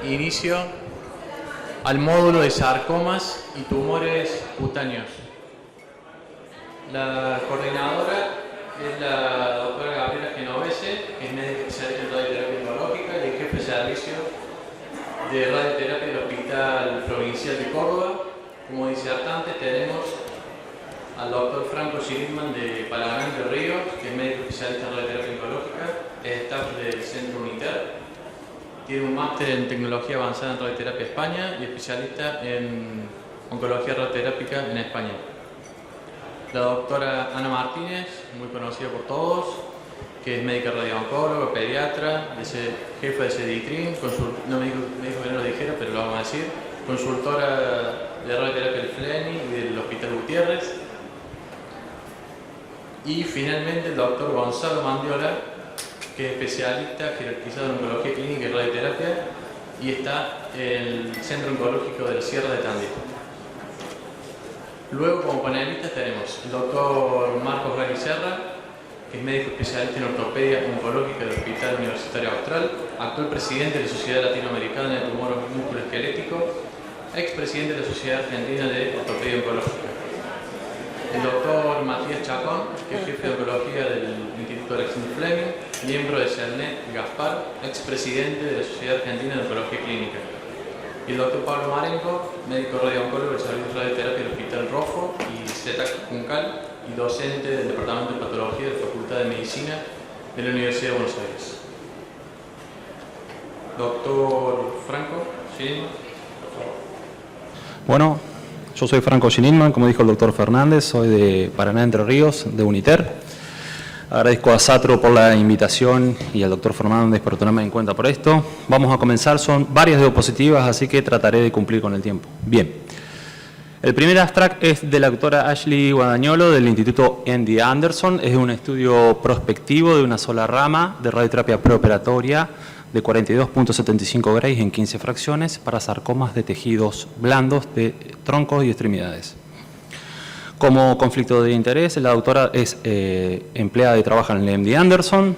inicio al módulo de sarcomas y tumores cutáneos. La coordinadora es la doctora Gabriela Genovese, que es médica especialista en radioterapia oncológica y el jefe de servicio de radioterapia del Hospital Provincial de Córdoba. Como disertantes tenemos al doctor Franco Schilingmann de Paraná Entre Ríos, que es médico especialista en radioterapia oncológica, es staff del Centro UNITER. Tiene un máster en tecnología avanzada en radioterapia España y especialista en oncología radioterápica en España. La doctora Ana Martínez, muy conocida por todos, que es médica radiooncóloga, pediatra, jefa de CEDITRIN, no me dijo que no lo dijera, pero lo vamos a decir, consultora de radioterapia del FLENI y del Hospital Gutiérrez. Y finalmente el doctor Gonzalo Mandiola, que es especialista jerarquizado en oncología clínica y radioterapia y está en el Centro Oncológico de la Sierra de Tandil. Luego, como panelistas, tenemos el doctor Marcos Gari Serra, que es médico especialista en ortopedia oncológica del Hospital Universitario Austral, actual presidente de la Sociedad Latinoamericana de Tumores Musculoesqueléticos, expresidente de la Sociedad Argentina de Ortopedia Oncológica. El doctor Matías Chacón, que es jefe de oncología del Instituto Alexander Fleming, miembro de CERNET Gaspar, expresidente de la Sociedad Argentina de Oncología Clínica. Y el doctor Pablo Marenco, médico radiooncólogo del Servicio de Radioterapia del Hospital Rojo y CETAC Juncal, y docente del Departamento de Patología de la Facultad de Medicina de la Universidad de Buenos Aires. Doctor Franco Schilingmann, por favor. Bueno, yo soy Franco Schilingmann, como dijo el doctor Fernández, soy de Paraná Entre Ríos, de UNITER. Agradezco a Satro por la invitación y al doctor Fernández por tomarme en cuenta por esto. Vamos a comenzar, son varias diapositivas, así que trataré de cumplir con el tiempo. Bien. El primer abstract es de la doctora Ashley Guadagnolo del Instituto MD Anderson. Es un estudio prospectivo de una sola rama de radioterapia preoperatoria de 42.75 Gray en 15 fracciones para sarcomas de tejidos blandos de troncos y extremidades. Como conflicto de interés, la doctora es empleada y trabaja en el MD Anderson.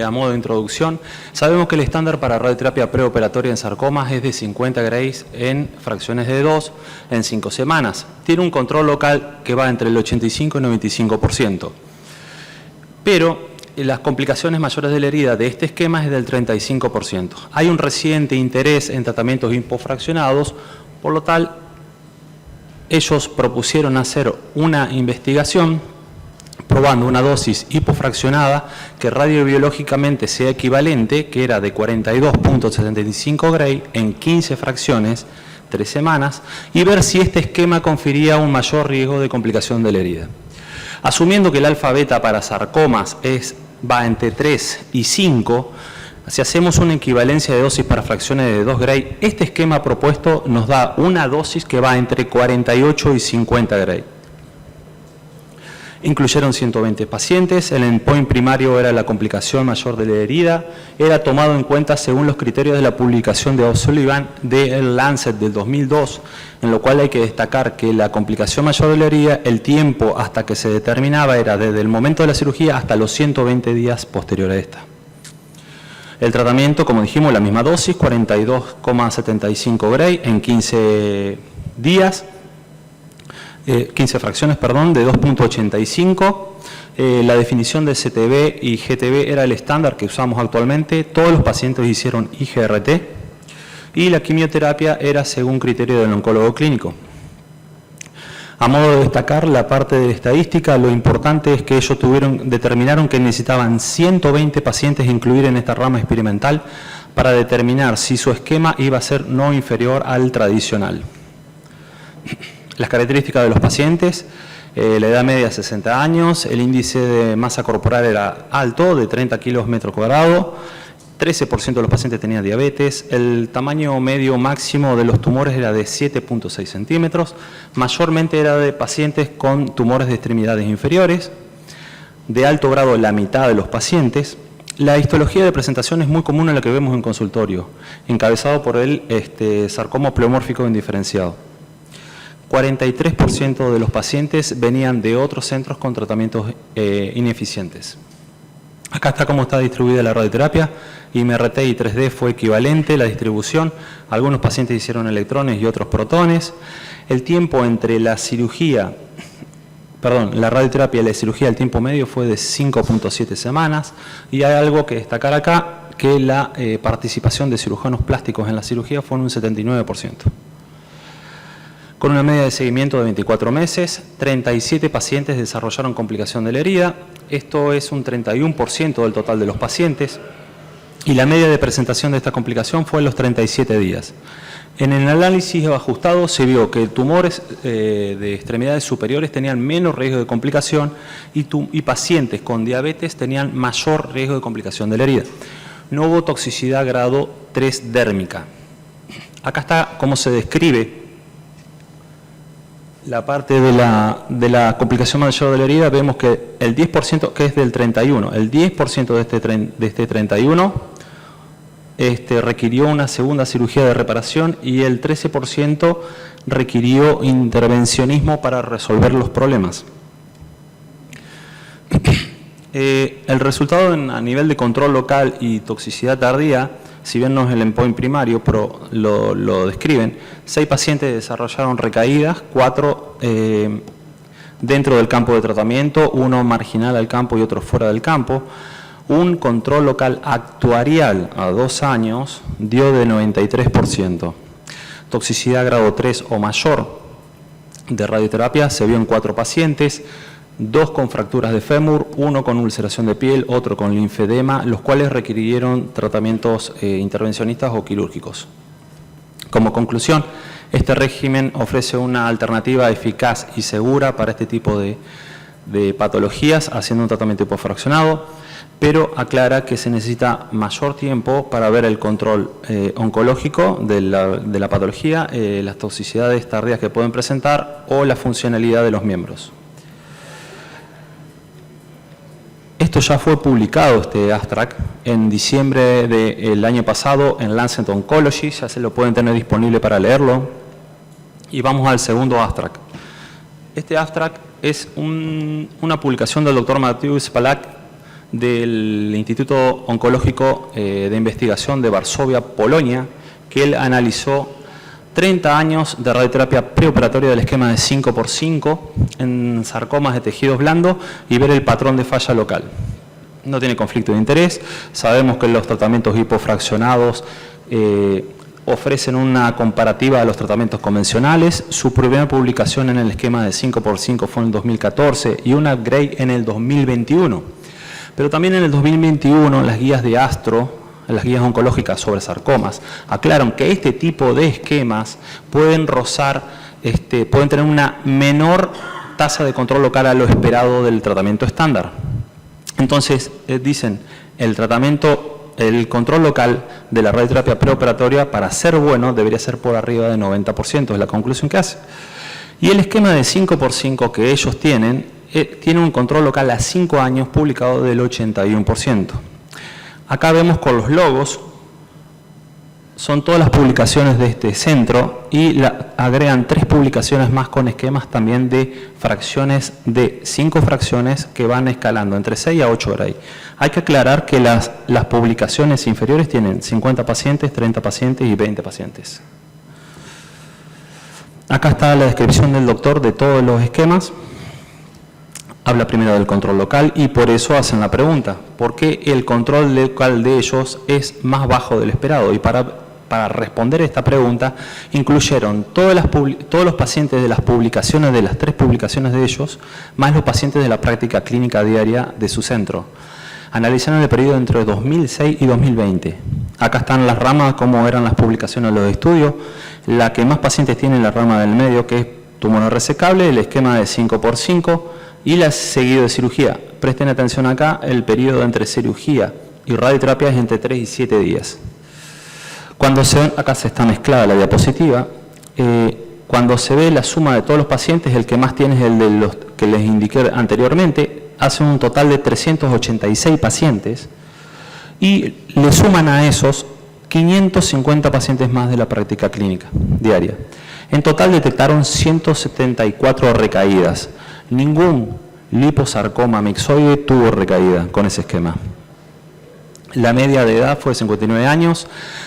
A modo de introducción, sabemos que el estándar para radioterapia preoperatoria en sarcomas es de 50 grays en fracciones de 2 en 5 semanas. Tiene un control local que va entre el 85 y 95%. Pero las complicaciones mayores de la herida de este esquema es del 35%. Hay un reciente interés en tratamientos hipofraccionados, por lo tal, ellos propusieron hacer una investigación probando una dosis hipofraccionada que radiobiológicamente sea equivalente, que era de 42.75 Gray en 15 fracciones, 3 semanas, y ver si este esquema confería un mayor riesgo de complicación de la herida. Asumiendo que el alfa-beta para sarcomas va entre 3 y 5, si hacemos una equivalencia de dosis para fracciones de 2 Gray, este esquema propuesto nos da una dosis que va entre 48 y 50 Gray. Incluyeron 120 pacientes, el endpoint primario era la complicación mayor de la herida, era tomado en cuenta según los criterios de la publicación de O'Sullivan del Lancet del 2002, en lo cual hay que destacar que la complicación mayor de la herida, el tiempo hasta que se determinaba era desde el momento de la cirugía hasta los 120 días posteriores a esta. El tratamiento, como dijimos, la misma dosis, 42.75 Gray en 15 días. 15 fracciones, perdón, de 2.85. La definición de CTB y GTB era el estándar que usamos actualmente. Todos los pacientes hicieron IGRT y la quimioterapia era según criterio del oncólogo clínico. A modo de destacar la parte de estadística, lo importante es que ellos determinaron que necesitaban 120 pacientes incluir en esta rama experimental para determinar si su esquema iba a ser no inferior al tradicional. Las características de los pacientes, la edad media 60 años, el índice de masa corporal era alto, de 30 kilos metro cuadrado, 13% de los pacientes tenían diabetes, el tamaño medio máximo de los tumores era de 7.6 centímetros, mayormente era de pacientes con tumores de extremidades inferiores, de alto grado la mitad de los pacientes. La histología de presentación es muy común en la que vemos en consultorio, encabezado por el sarcoma pleomórfico indiferenciado. 43% de los pacientes venían de otros centros con tratamientos ineficientes. Acá está cómo está distribuida la radioterapia. IMRT y 3D fue equivalente la distribución. Algunos pacientes hicieron electrones y otros protones. El tiempo entre la radioterapia y la cirugía, el tiempo medio fue de 5.7 semanas. Y hay algo que destacar acá, que la participación de cirujanos plásticos en la cirugía fue en un 79%. Con una media de seguimiento de 24 meses, 37 pacientes desarrollaron complicación de la herida. Esto es un 31% del total de los pacientes. Y la media de presentación de esta complicación fue en los 37 días. En el análisis ajustado se vio que tumores de extremidades superiores tenían menos riesgo de complicación y pacientes con diabetes tenían mayor riesgo de complicación de la herida. No hubo toxicidad grado 3 dérmica. Acá está cómo se describe la parte de la complicación mayor de la herida. Vemos que el 10%, que es del 31, el 10% de este 31 requirió una segunda cirugía de reparación y el 13% requirió intervencionismo para resolver los problemas. El resultado a nivel de control local y toxicidad tardía, si bien no es el endpoint primario, pero lo describen, 6 pacientes desarrollaron recaídas, 4 dentro del campo de tratamiento, 1 marginal al campo y otro fuera del campo. Un control local actuarial a 2 años dio de 93%. Toxicidad grado 3 o mayor de radioterapia se vio en 4 pacientes, 2 con fracturas de fémur, 1 con ulceración de piel, otro con linfedema, los cuales requirieron tratamientos intervencionistas o quirúrgicos. Como conclusión, este régimen ofrece una alternativa eficaz y segura para este tipo de patologías, haciendo un tratamiento hipofraccionado, pero aclara que se necesita mayor tiempo para ver el control oncológico de la patología, las toxicidades tardías que pueden presentar o la funcionalidad de los miembros. Esto ya fue publicado, este abstract, en diciembre del año pasado en Lancet Oncology, ya se lo pueden tener disponible para leerlo. Y vamos al segundo abstract. Este abstract es una publicación del doctor Mateusz Palak del Instituto Oncológico de Investigación de Varsovia, Polonia, que él analizó 30 años de radioterapia preoperatoria del esquema de 5x5 en sarcomas de tejidos blandos y ver el patrón de falla local. No tiene conflicto de interés, sabemos que los tratamientos hipofraccionados ofrecen una comparativa de los tratamientos convencionales. Su primera publicación en el esquema de 5x5 fue en el 2014 y un upgrade en el 2021. Pero también en el 2021 las guías de Astro, las guías oncológicas sobre sarcomas, aclaran que este tipo de esquemas pueden pueden tener una menor tasa de control local a lo esperado del tratamiento estándar. Entonces, dicen, el control local de la radioterapia preoperatoria, para ser bueno, debería ser por arriba de 90%, es la conclusión que hace. Y el esquema de 5x5 que ellos tiene un control local a 5 años publicado del 81%. Acá vemos con los logos, son todas las publicaciones de este centro y agregan 3 publicaciones más con esquemas también de fracciones de 5 fracciones que van escalando entre 6 a 8 Gray. Hay que aclarar que las publicaciones inferiores tienen 50 pacientes, 30 pacientes y 20 pacientes. Acá está la descripción del doctor de todos los esquemas. Habla primero del control local y por eso hacen la pregunta, ¿por qué el control local de ellos es más bajo del esperado? Y para responder esta pregunta, incluyeron todos los pacientes de las publicaciones, de las 3 publicaciones de ellos, más los pacientes de la práctica clínica diaria de su centro. Analizaron el periodo entre 2006 y 2020. Acá están las ramas, cómo eran las publicaciones de los estudios. La que más pacientes tiene en la rama del medio, que es tumor no resecable, el esquema de 5x5, y la seguido de cirugía. Presten atención acá, el periodo entre cirugía y radioterapia es entre 3 y 7 días. Acá se está mezclada la diapositiva, cuando se ve la suma de todos los pacientes, el que más tiene es el de los que les indiqué anteriormente, hacen un total de 386 pacientes y le suman a esos 550 pacientes más de la práctica clínica diaria. En total detectaron 174 recaídas. Ningún liposarcoma mixoide tuvo recaída con ese esquema. La media de edad fue de 59 años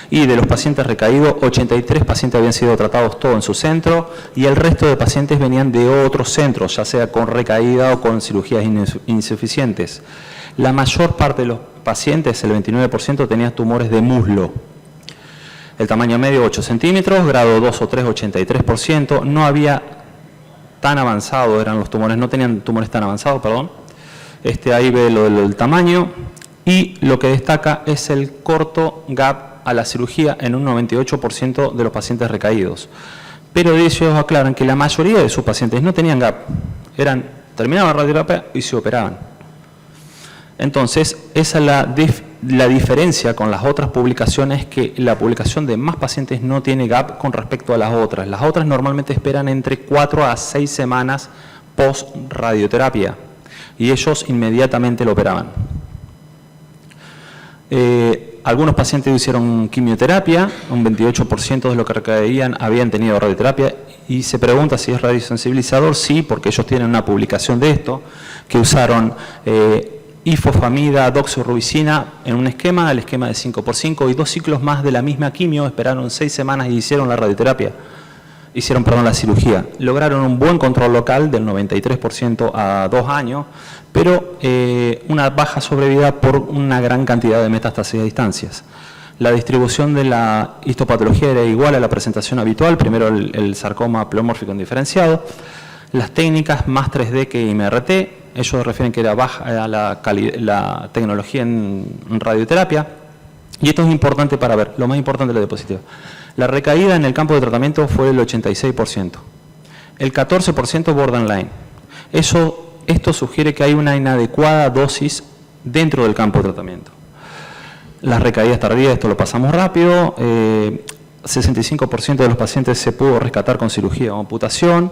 y de los pacientes recaídos, 83 pacientes habían sido tratados todos en su centro y el resto de pacientes venían de otros centros, ya sea con recaída o con cirugías insuficientes. La mayor parte de los pacientes, el 29%, tenían tumores de muslo. El tamaño medio 8 centímetros, grado 2 o 3, 83%. No había tan avanzado, eran los tumores, no tenían tumores tan avanzados, perdón. Ahí ve lo del tamaño. Y lo que destaca es el corto gap a la cirugía en un 98% de los pacientes recaídos. Pero ellos aclaran que la mayoría de sus pacientes no tenían gap, terminaban la radioterapia y se operaban. Entonces, esa es la diferencia con las otras publicaciones, que la publicación de más pacientes no tiene gap con respecto a las otras. Las otras normalmente esperan entre 4 a 6 semanas post radioterapia y ellos inmediatamente lo operaban. Algunos pacientes hicieron quimioterapia, un 28% de los que recaían habían tenido radioterapia, y se pregunta si es radiosensibilizador. Sí, porque ellos tienen una publicación de esto, que usaron ifosfamida, doxorubicina en un esquema, el esquema de 5×5, y 2 ciclos más de la misma quimio, esperaron 6 semanas y hicieron la radioterapia. Hicieron la cirugía. Lograron un buen control local del 93% a 2 años, pero una baja sobrevida por una gran cantidad de metástasis a distancias. La distribución de la histopatología era igual a la presentación habitual, primero el sarcoma pleomórfico indiferenciado, las técnicas más 3D que MRT, ellos refieren que era baja la tecnología en radioterapia, y esto es importante para ver, lo más importante de la diapositiva. La recaída en el campo de tratamiento fue el 86%, el 14% borderline. Esto sugiere que hay una inadecuada dosis dentro del campo de tratamiento. Las recaídas tardías, esto lo pasamos rápido, 65% de los pacientes se pudo rescatar con cirugía o amputación.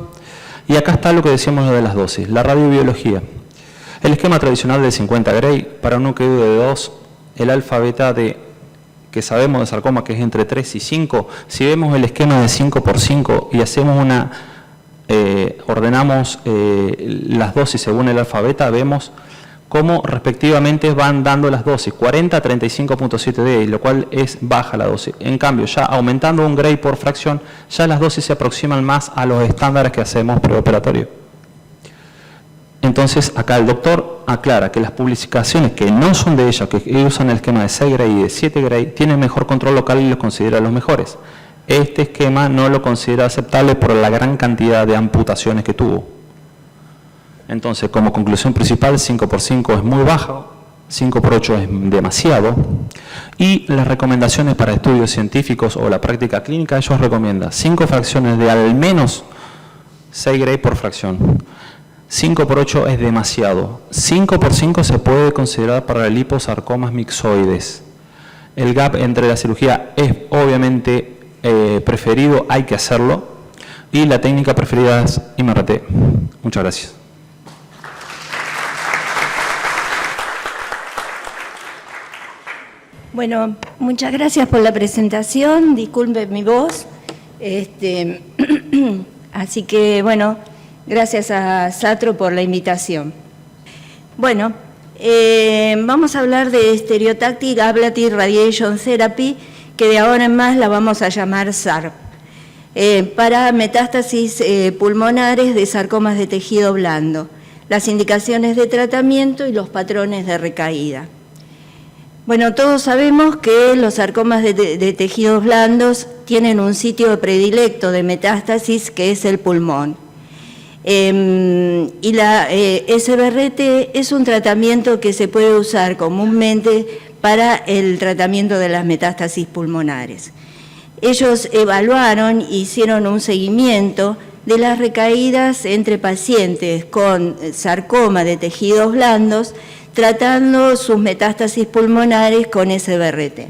Y acá está lo que decíamos de las dosis, la radiobiología. El esquema tradicional de 50 Gray, para un núcleo de 2, el alfa beta que sabemos de sarcoma que es entre 3 y 5, si vemos el esquema de 5×5 y hacemos ordenamos las dosis según el alfa beta, vemos cómo respectivamente van dando las dosis, 40 a 35.7 D, lo cual es baja la dosis. En cambio, ya aumentando un Gray por fracción, ya las dosis se aproximan más a los estándares que hacemos preoperatorio. Entonces, acá el doctor aclara que las publicaciones que no son de ella, que usan el esquema de 6 Gray y de 7 Gray, tienen mejor control local y los considera los mejores. Este esquema no lo considera aceptable por la gran cantidad de amputaciones que tuvo. Entonces, como conclusión principal, 5×5 es muy bajo, 5×8 es demasiado, y las recomendaciones para estudios científicos o la práctica clínica, ellos recomiendan 5 fracciones de al menos 6 Gray por fracción. 5×8 es demasiado. 5×5 se puede considerar para liposarcomas mixoides. El gap entre la cirugía es obviamente preferido, hay que hacerlo, y la técnica preferida es MRT. Muchas gracias. Bueno, muchas gracias por la presentación, disculpen mi voz. Así que, bueno, gracias a Satro por la invitación. Bueno, vamos a hablar de Stereotactic Ablative Radiation Therapy, que de ahora en más la vamos a llamar SARP, para metástasis pulmonares de sarcomas de tejido blando, las indicaciones de tratamiento y los patrones de recaída. Bueno, todos sabemos que los sarcomas de tejidos blandos tienen un sitio predilecto de metástasis, que es el pulmón. Y la SBRT es un tratamiento que se puede usar comúnmente para el tratamiento de las metástasis pulmonares. Ellos evaluaron, hicieron un seguimiento de las recaídas entre pacientes con sarcoma de tejidos blandos, tratando sus metástasis pulmonares con SBRT.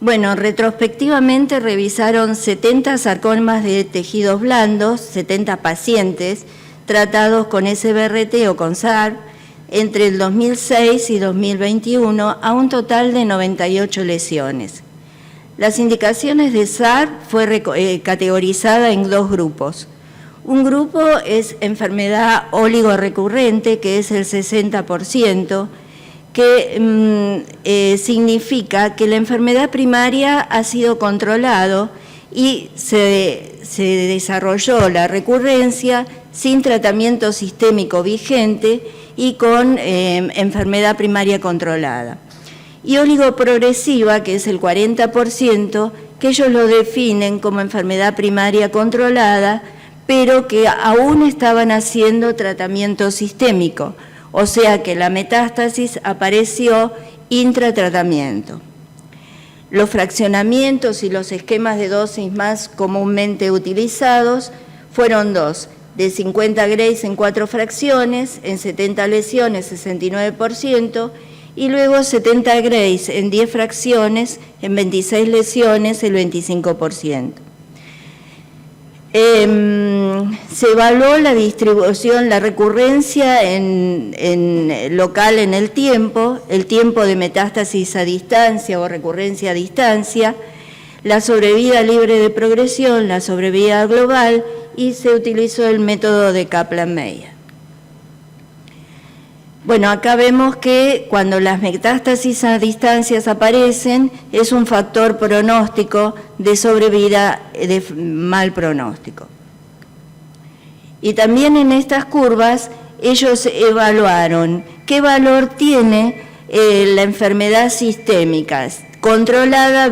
Bueno, retrospectivamente revisaron 70 sarcomas de tejidos blandos, 70 pacientes tratados con SBRT o con SARP entre el 2006 y 2021 a un total de 98 lesiones. Las indicaciones de SARP fue categorizada en 2 grupos. Un grupo es enfermedad oligorrecurrente, que es el 60%, que significa que la enfermedad primaria ha sido controlado y se desarrolló la recurrencia sin tratamiento sistémico vigente y con enfermedad primaria controlada. Y oligoprogresiva, que es el 40%, que ellos lo definen como enfermedad primaria controlada, pero que aún estaban haciendo tratamiento sistémico, o sea que la metástasis apareció intratratamiento. Los fraccionamientos y los esquemas de dosis más comúnmente utilizados fueron dos: de 50 Grays en 4 fracciones, en 70 lesiones, 69%, y luego 70 Grays en 10 fracciones, en 26 lesiones, el 25%. Se evaluó la distribución, la recurrencia local en el tiempo de metástasis a distancia o recurrencia a distancia, la sobrevida libre de progresión, la sobrevida global, y se utilizó el método de Kaplan-Meier. Bueno, acá vemos que cuando las metástasis a distancias aparecen, es un factor pronóstico de sobrevida de mal pronóstico. Y también en estas curvas ellos evaluaron qué valor tiene la enfermedad sistémica controlada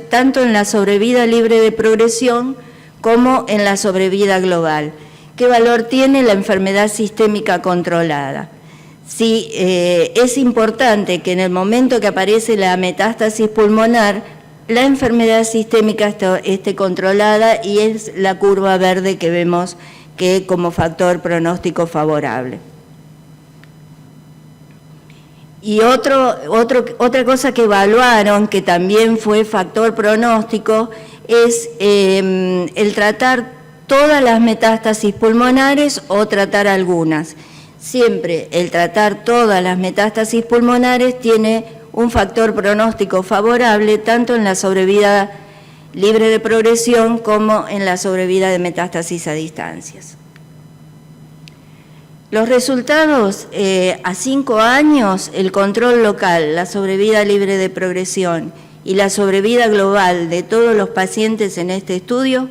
tanto en la sobrevida libre de progresión como en la sobrevida global. ¿Qué valor tiene la enfermedad sistémica controlada? Sí, es importante que en el momento que aparece la metástasis pulmonar, la enfermedad sistémica esté controlada, y es la curva verde que vemos que como factor pronóstico favorable. Y otra cosa que evaluaron, que también fue factor pronóstico, es el tratar todas las metástasis pulmonares o tratar algunas. Siempre el tratar todas las metástasis pulmonares tiene un factor pronóstico favorable tanto en la sobrevida libre de progresión como en la sobrevida de metástasis a distancias. Los resultados a 5 años, el control local, la sobrevida libre de progresión y la sobrevida global de todos los pacientes en este estudio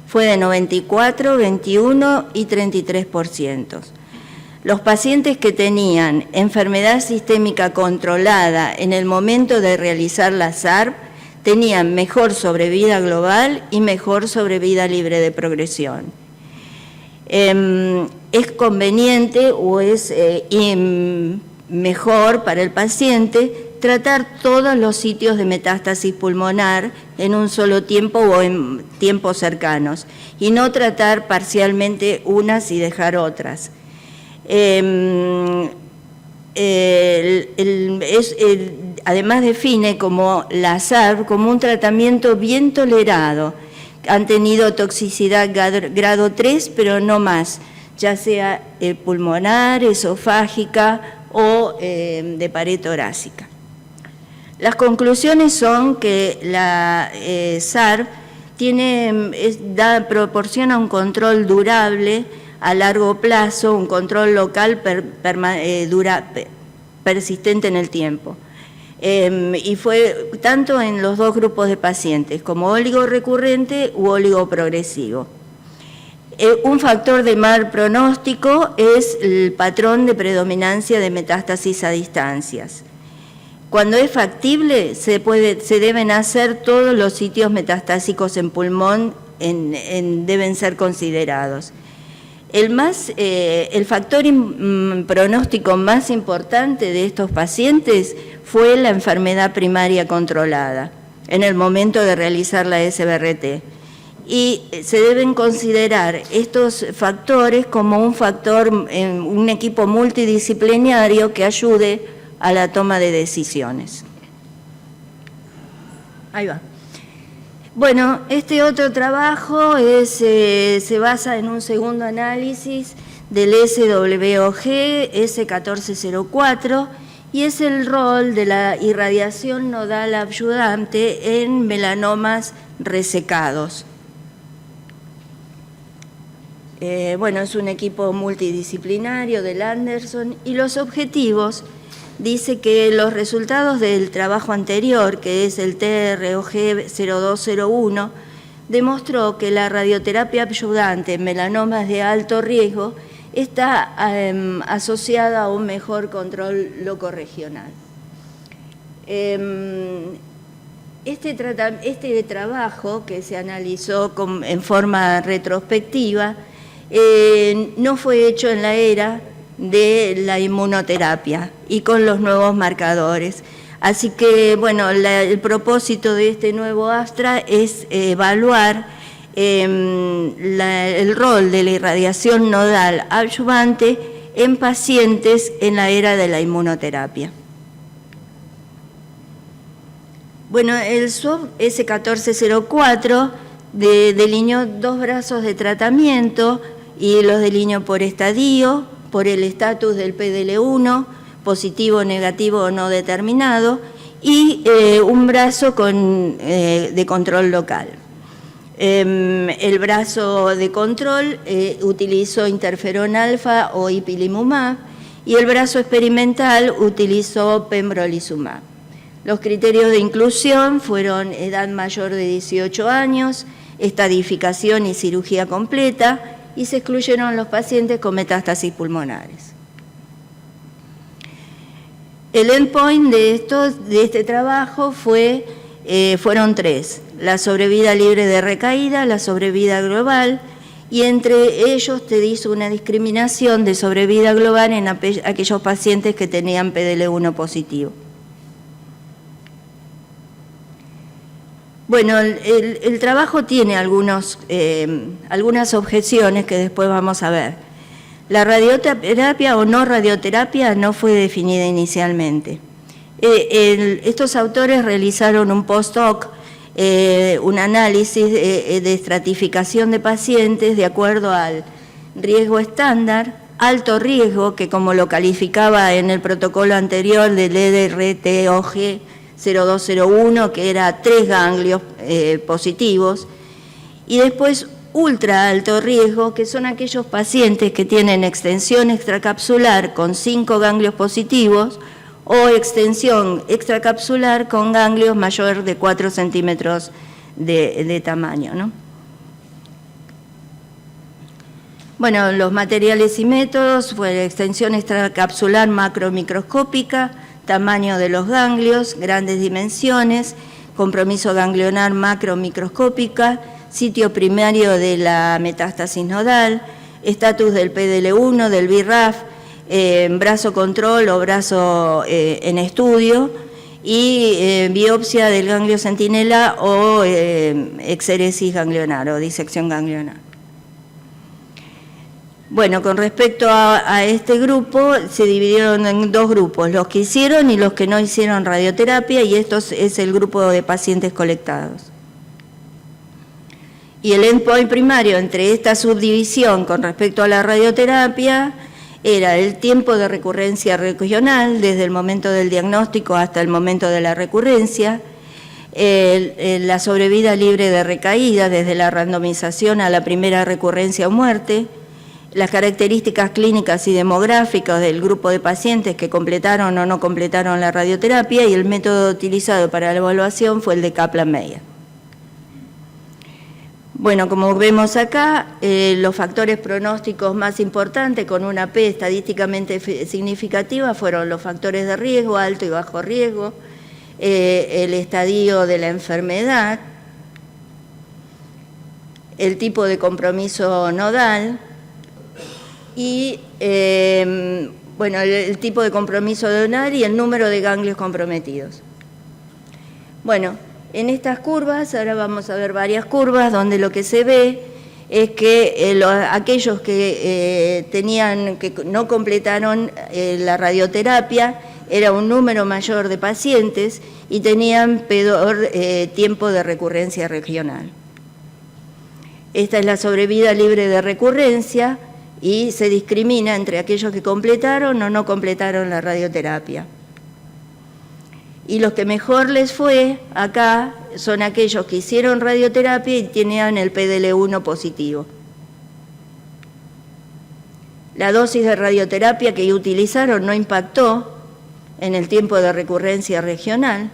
fue de 94, 21 y 33%. Los pacientes que tenían enfermedad sistémica controlada en el momento de realizar la SARP tenían mejor sobrevida global y mejor sobrevida libre de progresión. Es conveniente o es mejor para el paciente tratar todos los sitios de metástasis pulmonar en un solo tiempo o en tiempos cercanos, y no tratar parcialmente unas y dejar otras. Además define como la SARP como un tratamiento bien tolerado. Han tenido toxicidad grado 3, pero no más, ya sea pulmonar, esofágica o de pared torácica. Las conclusiones son que la SARP proporciona un control durable a largo plazo, un control local persistente en el tiempo. Y fue tanto en los dos grupos de pacientes, como oligorrecurrente u oligoprogresivo. Un factor de mal pronóstico es el patrón de predominancia de metástasis a distancias. Cuando es factible, se deben hacer todos los sitios metastásicos en pulmón, deben ser considerados. El factor pronóstico más importante de estos pacientes fue la enfermedad primaria controlada en el momento de realizar la SBRT. Y se deben considerar estos factores como un equipo multidisciplinario que ayude a la toma de decisiones. Ahí va. Bueno, este otro trabajo se basa en un segundo análisis del SWOG S1404 y es el rol de la irradiación nodal adyuvante en melanomas resecados. Bueno, es un equipo multidisciplinario del Anderson, y los objetivos dice que los resultados del trabajo anterior, que es el TROG 0201, demostró que la radioterapia adyuvante en melanomas de alto riesgo está asociada a un mejor control locorregional. Este trabajo, que se analizó en forma retrospectiva, no fue hecho en la era de la inmunoterapia y con los nuevos marcadores. Así que, bueno, el propósito de este nuevo ASTRA es evaluar el rol de la irradiación nodal adyuvante en pacientes en la era de la inmunoterapia. Bueno, el SWOP S1404 delineó 2 brazos de tratamiento y los delineó por estadio, por el estatus del PDL1, positivo, negativo o no determinado, y un brazo de control local. El brazo de control utilizó interferón alfa o ipilimumab y el brazo experimental utilizó pembrolizumab. Los criterios de inclusión fueron edad mayor de 18 años, estadificación y cirugía completa, y se excluyeron los pacientes con metástasis pulmonares. El endpoint de este trabajo fueron 3: la sobrevida libre de recaída, la sobrevida global, y entre ellos te hizo una discriminación de sobrevida global en aquellos pacientes que tenían PDL1 positivo. Bueno, el trabajo tiene algunas objeciones que después vamos a ver. La radioterapia o no radioterapia no fue definida inicialmente. Estos autores realizaron un post-hoc, un análisis de estratificación de pacientes de acuerdo al riesgo estándar, alto riesgo, que como lo calificaba en el protocolo anterior del EDRTOG 0201, que era 3 ganglios positivos, y después ultra alto riesgo, que son aquellos pacientes que tienen extensión extracapsular con 5 ganglios positivos o extensión extracapsular con ganglios mayor de 4 centímetros de tamaño, ¿no? Bueno, los materiales y métodos fue extensión extracapsular macromicroscópica, tamaño de los ganglios, grandes dimensiones, compromiso ganglionar macromicroscópica, sitio primario de la metástasis nodal, estatus del PDL1, del BRAF, brazo control o brazo en estudio, y biopsia del ganglio centinela o exéresis ganglionar o disección ganglionar. Bueno, con respecto a este grupo, se dividieron en 2 grupos, los que hicieron y los que no hicieron radioterapia, y esto es el grupo de pacientes colectados. Y el endpoint primario entre esta subdivisión con respecto a la radioterapia era el tiempo de recurrencia regional, desde el momento del diagnóstico hasta el momento de la recurrencia, la sobrevida libre de recaída, desde la randomización a la primera recurrencia o muerte, las características clínicas y demográficas del grupo de pacientes que completaron o no completaron la radioterapia, y el método utilizado para la evaluación fue el de Kaplan-Meier. Bueno, como vemos acá, los factores pronósticos más importantes con una P estadísticamente significativa fueron los factores de riesgo, alto y bajo riesgo, el estadio de la enfermedad, el tipo de compromiso nodal, y bueno, el tipo de compromiso nodal y el número de ganglios comprometidos. Bueno, en estas curvas, ahora vamos a ver varias curvas donde lo que se ve es que aquellos que que no completaron la radioterapia era un número mayor de pacientes y tenían peor tiempo de recurrencia regional. Esta es la sobrevida libre de recurrencia, y se discrimina entre aquellos que completaron o no completaron la radioterapia. Y los que mejor les fue acá son aquellos que hicieron radioterapia y tenían el PDL1 positivo. La dosis de radioterapia que utilizaron no impactó en el tiempo de recurrencia regional.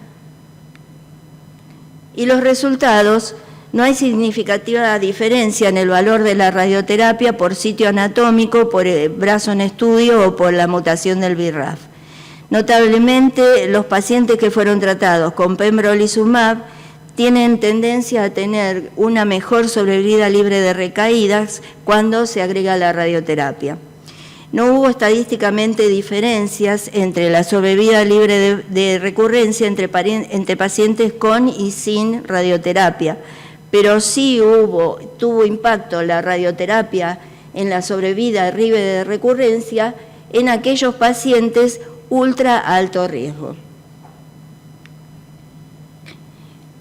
Y los resultados, no hay significativa diferencia en el valor de la radioterapia por sitio anatómico, por brazo en estudio o por la mutación del BRAF. Notablemente, los pacientes que fueron tratados con pembrolizumab tienen tendencia a tener una mejor sobrevida libre de recaídas cuando se agrega la radioterapia. No hubo estadísticamente diferencias entre la sobrevida libre de recurrencia entre pacientes con y sin radioterapia, pero sí tuvo impacto la radioterapia en la sobrevida libre de recurrencia en aquellos pacientes ultra alto riesgo.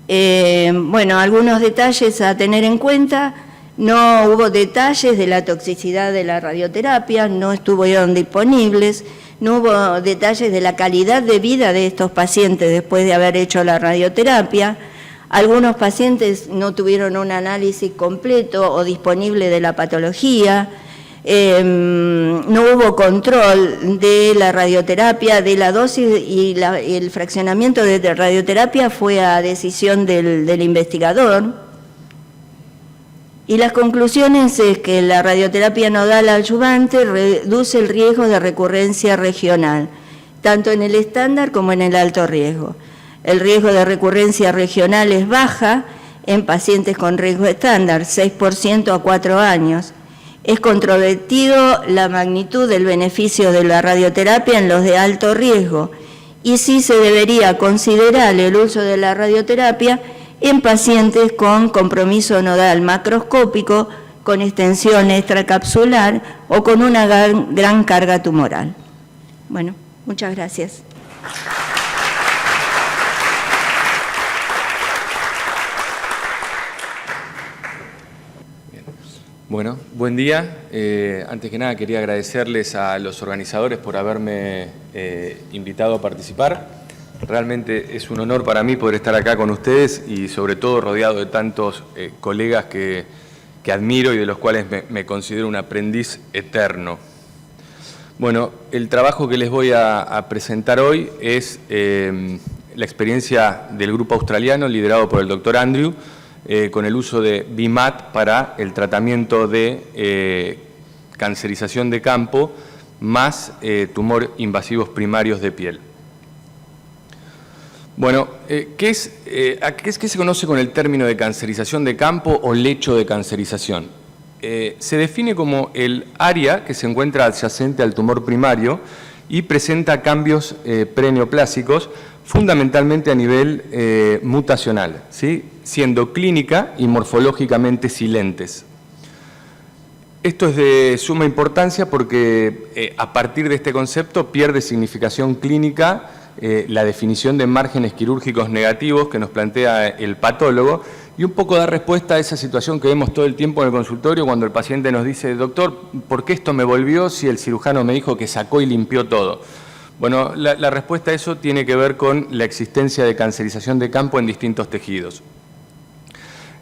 Bueno, algunos detalles a tener en cuenta. No hubo detalles de la toxicidad de la radioterapia, no estuvieron disponibles, no hubo detalles de la calidad de vida de estos pacientes después de haber hecho la radioterapia. Algunos pacientes no tuvieron un análisis completo o disponible de la patología. No hubo control de la radioterapia, de la dosis, y el fraccionamiento de radioterapia fue a decisión del investigador. Y las conclusiones es que la radioterapia nodal adyuvante reduce el riesgo de recurrencia regional, tanto en el estándar como en el alto riesgo. El riesgo de recurrencia regional es baja en pacientes con riesgo estándar, 6% a 4 años. Es controvertido la magnitud del beneficio de la radioterapia en los de alto riesgo y sí se debería considerar el uso de la radioterapia en pacientes con compromiso nodal macroscópico, con extensión extracapsular o con una gran carga tumoral. Bueno, muchas gracias. Bueno, buen día. Antes que nada quería agradecerles a los organizadores por haberme invitado a participar. Realmente es un honor para mí poder estar acá con ustedes y sobre todo rodeado de tantos colegas que admiro y de los cuales me considero un aprendiz eterno. Bueno, el trabajo que les voy a presentar hoy es la experiencia del grupo australiano liderado por el doctor Andrew con el uso de BIMAT para el tratamiento de cancerización de campo más tumor invasivos primarios de piel. Bueno, ¿qué se conoce con el término de cancerización de campo o lecho de cancerización? Se define como el área que se encuentra adyacente al tumor primario y presenta cambios preneoplásicos, fundamentalmente a nivel mutacional, ¿sí? Siendo clínica y morfológicamente silentes. Esto es de suma importancia porque a partir de este concepto pierde significación clínica la definición de márgenes quirúrgicos negativos que nos plantea el patólogo y un poco dar respuesta a esa situación que vemos todo el tiempo en el consultorio cuando el paciente nos dice, doctor, ¿por qué esto me volvió si el cirujano me dijo que sacó y limpió todo? Bueno, la respuesta a eso tiene que ver con la existencia de cancerización de campo en distintos tejidos.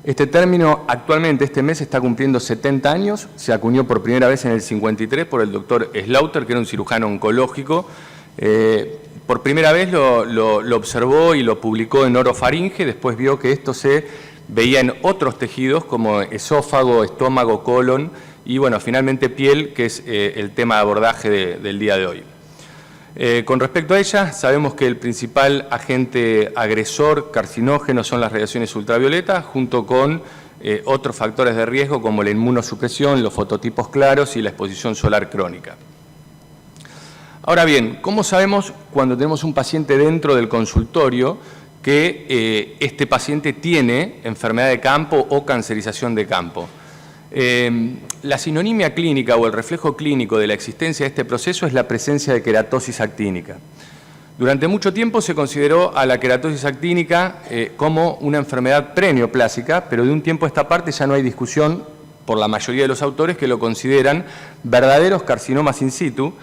Este término actualmente este mes está cumpliendo 70 años, se acuñó por primera vez en el 53 por el doctor Slaughter, que era un cirujano oncológico. Por primera vez lo observó y lo publicó en orofaringe, después vio que esto se veía en otros tejidos como esófago, estómago, colon y bueno, finalmente piel, que es el tema de abordaje del día de hoy. Con respecto a ella, sabemos que el principal agente agresor carcinógeno son las radiaciones ultravioletas, junto con otros factores de riesgo como la inmunosupresión, los fototipos claros y la exposición solar crónica. Ahora bien, ¿cómo sabemos cuando tenemos un paciente dentro del consultorio que este paciente tiene enfermedad de campo o cancerización de campo? La sinonimia clínica o el reflejo clínico de la existencia de este proceso es la presencia de queratosis actínica. Durante mucho tiempo se consideró a la queratosis actínica como una enfermedad preneoplásica, pero de un tiempo a esta parte ya no hay discusión por la mayoría de los autores que lo consideran verdaderos carcinomas in situ,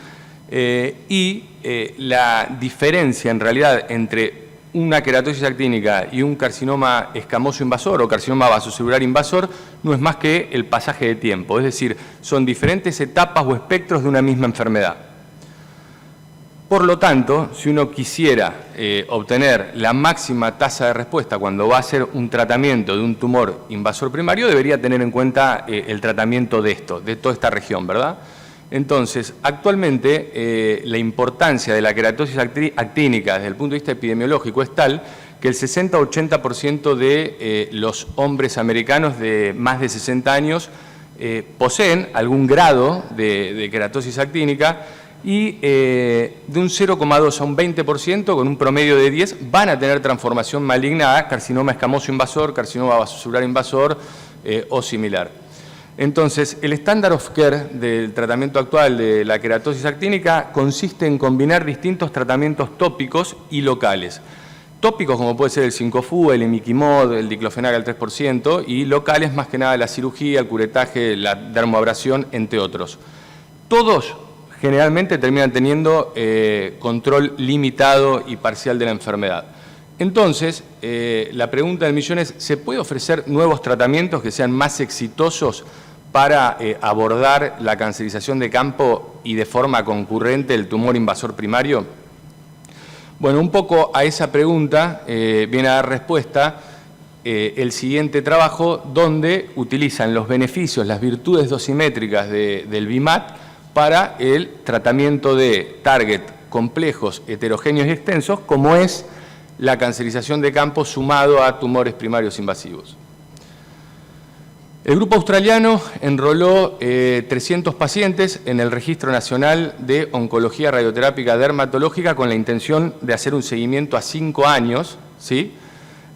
la diferencia en realidad entre una queratosis actínica y un carcinoma escamoso invasor o carcinoma vasocelular invasor no es más que el pasaje de tiempo, es decir, son diferentes etapas o espectros de una misma enfermedad. Por lo tanto, si uno quisiera obtener la máxima tasa de respuesta cuando va a hacer un tratamiento de un tumor invasor primario, debería tener en cuenta el tratamiento de toda esta región, ¿verdad? Entonces, actualmente la importancia de la queratosis actínica desde el punto de vista epidemiológico es tal que el 60-80% de los hombres americanos de más de 60 años poseen algún grado de queratosis actínica, y de un 0,2 a un 20%, con un promedio de 10, van a tener transformación maligna a carcinoma escamoso invasor, carcinoma vasocelular invasor o similar. Entonces, el estándar of care del tratamiento actual de la queratosis actínica consiste en combinar distintos tratamientos tópicos y locales. Tópicos como puede ser el 5-FU, el imiquimod, el diclofenac al 3%, y locales más que nada la cirugía, el curetaje, la dermoabrasión, entre otros. Todos generalmente terminan teniendo control limitado y parcial de la enfermedad. Entonces, la pregunta del millón es, ¿se puede ofrecer nuevos tratamientos que sean más exitosos para abordar la cancerización de campo y de forma concurrente el tumor invasor primario? Bueno, un poco a esa pregunta viene a dar respuesta el siguiente trabajo, donde utilizan los beneficios, las virtudes dosimétricas del VIMAT para el tratamiento de target complejos, heterogéneos y extensos, como es la cancerización de campo sumado a tumores primarios invasivos. El grupo australiano enroló 300 pacientes en el Registro Nacional de Oncología Radioterápica Dermatológica con la intención de hacer un seguimiento a 5 años, ¿sí?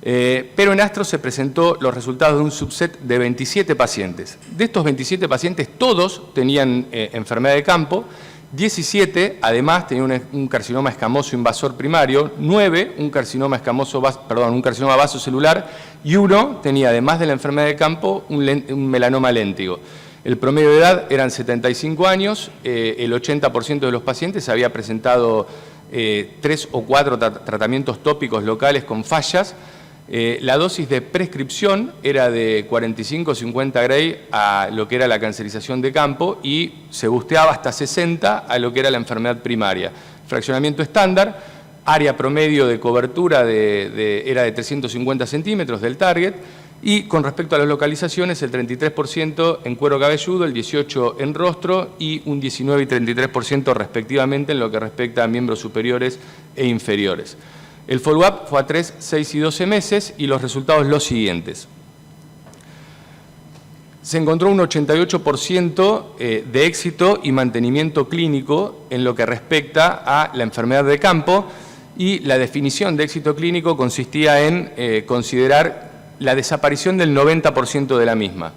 Pero en ASTRO se presentó los resultados de un subset de 27 pacientes. De estos 27 pacientes, todos tenían enfermedad de campo, 17 además tenían un carcinoma escamoso invasor primario, 9 un carcinoma vasocelular, y 1 tenía, además de la enfermedad de campo, un melanoma léntigo. El promedio de edad eran 75 años, el 80% de los pacientes había presentado 3 o 4 tratamientos tópicos locales con fallas. La dosis de prescripción era de 45-50 Gray a lo que era la cancerización de campo y se busteaba hasta 60 a lo que era la enfermedad primaria. Fraccionamiento estándar, área promedio de cobertura era de 350 centímetros del target, y con respecto a las localizaciones, el 33% en cuero cabelludo, el 18% en rostro y un 19 y 33% respectivamente en lo que respecta a miembros superiores e inferiores. El follow-up fue a 3, 6 y 12 meses y los resultados los siguientes. Se encontró un 88% de éxito y mantenimiento clínico en lo que respecta a la enfermedad de campo, y la definición de éxito clínico consistía en considerar la desaparición del 90% de la misma.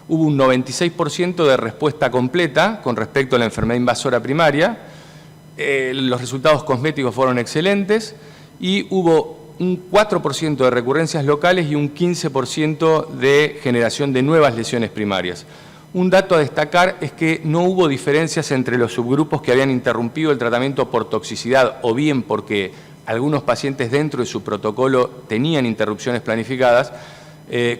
Hubo un 96% de respuesta completa con respecto a la enfermedad invasora primaria, los resultados cosméticos fueron excelentes, y hubo un 4% de recurrencias locales y un 15% de generación de nuevas lesiones primarias. Un dato a destacar es que no hubo diferencias entre los subgrupos que habían interrumpido el tratamiento por toxicidad o bien porque algunos pacientes dentro de su protocolo tenían interrupciones planificadas,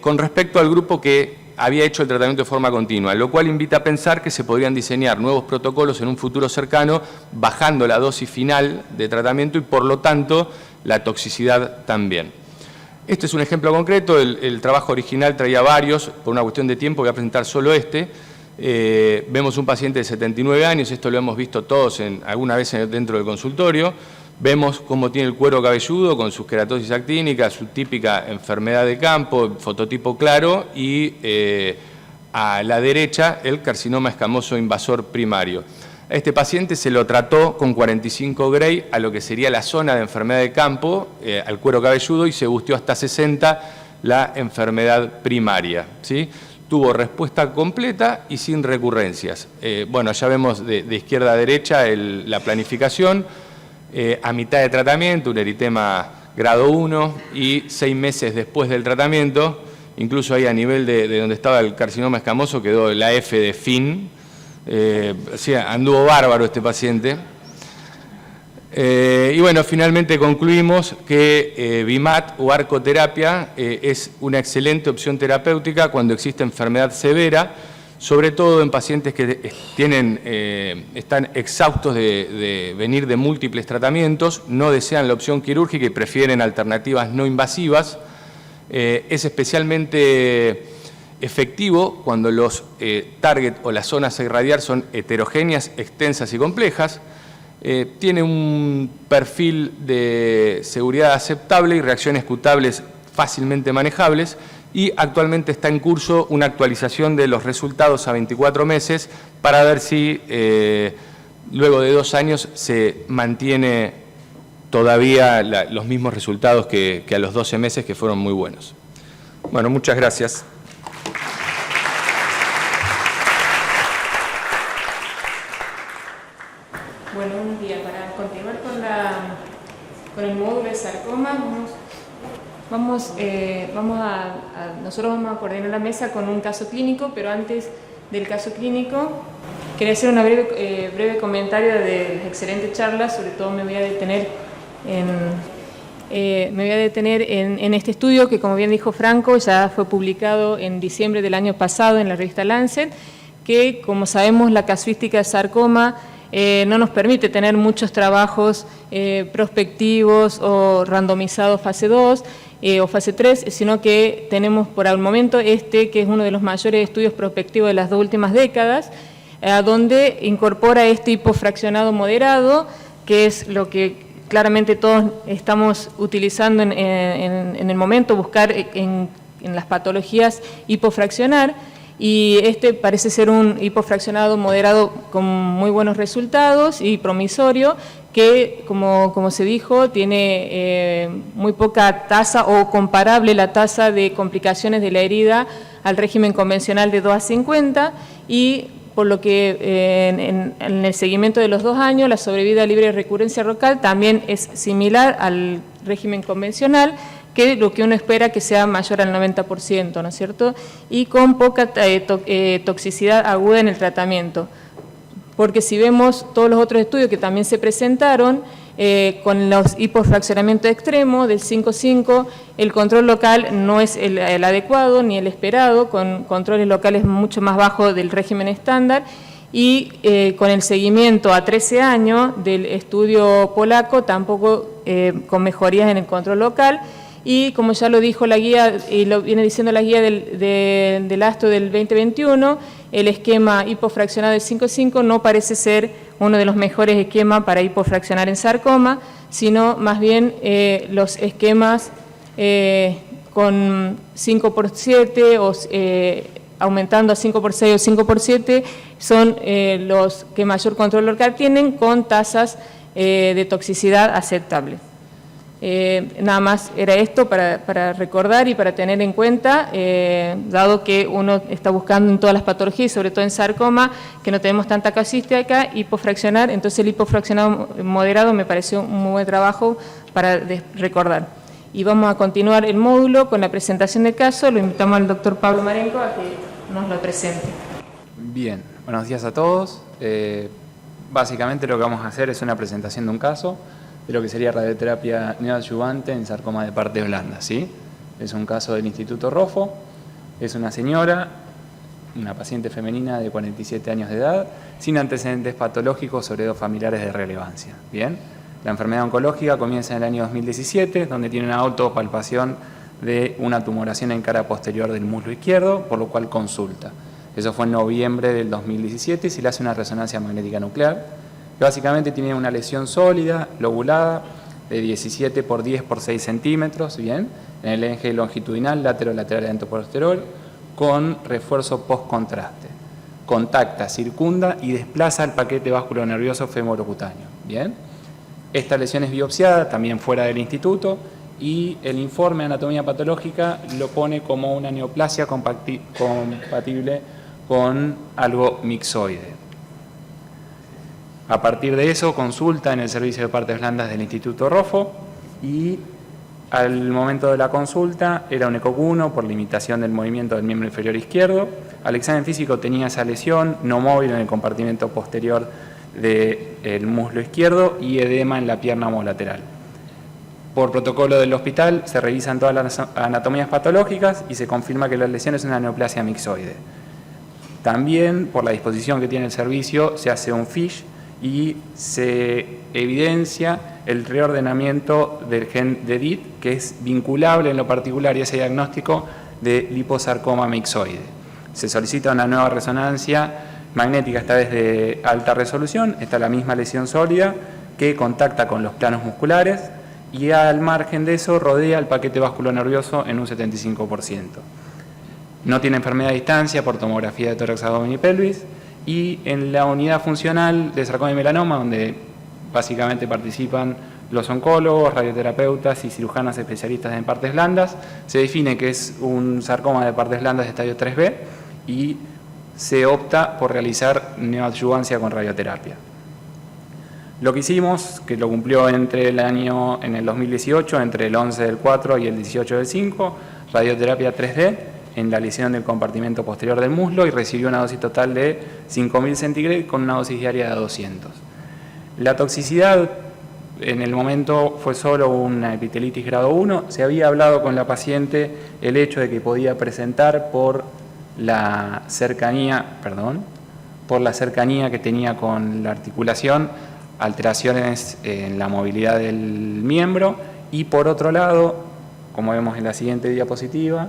con respecto al grupo que había hecho el tratamiento de forma continua, lo cual invita a pensar que se podrían diseñar nuevos protocolos en un futuro cercano, bajando la dosis final de tratamiento y por lo tanto la toxicidad también. Este es un ejemplo concreto, el trabajo original traía varios, por una cuestión de tiempo voy a presentar solo este. Vemos un paciente de 79 años, esto lo hemos visto todos alguna vez dentro del consultorio. Vemos cómo tiene el cuero cabelludo con sus queratosis actínica, su típica enfermedad de campo, fototipo claro, y a la derecha el carcinoma escamoso invasor primario. A este paciente se lo trató con 45 Gray a lo que sería la zona de enfermedad de campo, al cuero cabelludo, y se busteó hasta 60 la enfermedad primaria, ¿sí? Tuvo respuesta completa y sin recurrencias. Bueno, ya vemos de izquierda a derecha la planificación. A mitad de tratamiento, un eritema grado 1, y 6 meses después del tratamiento, incluso ahí a nivel de donde estaba el carcinoma escamoso, quedó la F de fin. O sea, anduvo bárbaro este paciente. Y bueno, finalmente concluimos que VIMAT o arcoterapia es una excelente opción terapéutica cuando existe enfermedad severa, sobre todo en pacientes que están exhaustos de venir de múltiples tratamientos, no desean la opción quirúrgica y prefieren alternativas no invasivas. Es especialmente efectivo cuando los target o las zonas a irradiar son heterogéneas, extensas y complejas. Tiene un perfil de seguridad aceptable y reacciones cutables fácilmente manejables, y actualmente está en curso una actualización de los resultados a 24 meses para ver si luego de 2 años se mantiene todavía los mismos resultados que a los 12 meses, que fueron muy buenos. Bueno, muchas gracias. Bueno, buenos días. Para continuar con el módulo de sarcoma, nosotros vamos a coordinar la mesa con un caso clínico, pero antes del caso clínico quería hacer un breve comentario de las excelentes charlas. Sobre todo me voy a detener en este estudio que, como bien dijo Franco, ya fue publicado en diciembre del año pasado en la revista Lancet, que, como sabemos, la casuística de sarcoma no nos permite tener muchos trabajos prospectivos o randomizados fase 2 o fase 3, sino que tenemos por el momento que es uno de los mayores estudios prospectivos de las 2 últimas décadas, donde incorpora este hipofraccionado moderado, que es lo que claramente todos estamos utilizando en el momento, buscar en las patologías hipofraccionar. Y parece ser un hipofraccionado moderado con muy buenos resultados y promisorio, que, como se dijo, tiene muy poca tasa o comparable la tasa de complicaciones de la herida al régimen convencional de 2 a 50, y por lo que en el seguimiento de los 2 años la sobrevida libre de recurrencia rocal también es similar al régimen convencional, que lo que uno espera que sea mayor al 90%, ¿no es cierto? Y con poca toxicidad aguda en el tratamiento. Porque si vemos todos los otros estudios que también se presentaron, con los hipofraccionamientos extremos del 5-5, el control local no es el adecuado ni el esperado, con controles locales mucho más bajos del régimen estándar, y con el seguimiento a 13 años del estudio polaco tampoco con mejorías en el control local. Y como ya lo dijo la guía, y lo viene diciendo la guía del ASTO del 2021, el esquema hipofraccionado del 5-5 no parece ser uno de los mejores esquemas para hipofraccionar en sarcoma, sino más bien los esquemas con 5x7 o aumentando a 5x6 o 5x7 son los que mayor control local tienen, con tasas de toxicidad aceptables. Nada más era esto para recordar y para tener en cuenta, dado que uno está buscando en todas las patologías, sobre todo en sarcoma, que no tenemos tanta casuística, hipofraccionar. Entonces el hipofraccionado moderado me pareció un muy buen trabajo para recordar. Y vamos a continuar el módulo con la presentación del caso. Lo invitamos al doctor Pablo Marenco a que nos lo presente. Bien, buenos días a todos. Básicamente lo que vamos a hacer es una presentación de un caso de lo que sería radioterapia neoadyuvante en sarcoma de partes blandas, ¿sí? Es un caso del Instituto Roffo, es una señora, una paciente femenina de 47 años de edad, sin antecedentes patológicos sobre 2 familiares de relevancia, ¿bien? La enfermedad oncológica comienza en el año 2017, donde tiene una autopalpación de una tumoración en cara posterior del muslo izquierdo, por lo cual consulta. Eso fue en noviembre del 2017 y se le hace una resonancia magnética nuclear, que básicamente tiene una lesión sólida, lobulada, de 17 por 10 por 6 centímetros, bien, en el eje longitudinal, lateral anteroposterior, con refuerzo post-contraste. Contacta, circunda y desplaza el paquete vasculonervioso femorocutáneo, bien. Esta lesión es biopsiada, también fuera del instituto, y el informe de anatomía patológica lo pone como una neoplasia compatible con algo mixoide. A partir de eso, consulta en el servicio de partes blandas del Instituto Roffo, y al momento de la consulta era un ECOG 1 por limitación del movimiento del miembro inferior izquierdo. Al examen físico tenía esa lesión no móvil en el compartimento posterior del muslo izquierdo y edema en la pierna homolateral. Por protocolo del hospital se revisan todas las anatomías patológicas y se confirma que la lesión es una neoplasia mixoide. También, por la disposición que tiene el servicio, se hace un FISH y se evidencia el reordenamiento del gen de DIT, que es vinculable en lo particular y ese diagnóstico de liposarcoma mixoide. Se solicita una nueva resonancia magnética, esta vez de alta resolución, está la misma lesión sólida que contacta con los planos musculares y al margen de eso rodea el paquete vasculonervioso en un 75%. No tiene enfermedad a distancia por tomografía de tórax, abdomen y pelvis, y en la unidad funcional de sarcoma y melanoma, donde básicamente participan los oncólogos, radioterapeutas y cirujanos especialistas en partes blandas, se define que es un sarcoma de partes blandas de estadio 3B y se opta por realizar neoadyuvancia con radioterapia. Lo que hicimos, que lo cumplió en el 2018, entre el 11 del 4 y el 18 del 5, radioterapia 3D, en la lesión del compartimento posterior del muslo y recibió una dosis total de 5.000 centigrade con una dosis diaria de 200. La toxicidad en el momento fue solo una epitelitis grado 1. Se había hablado con la paciente el hecho de que podía presentar por la cercanía que tenía con la articulación, alteraciones en la movilidad del miembro y por otro lado, como vemos en la siguiente diapositiva,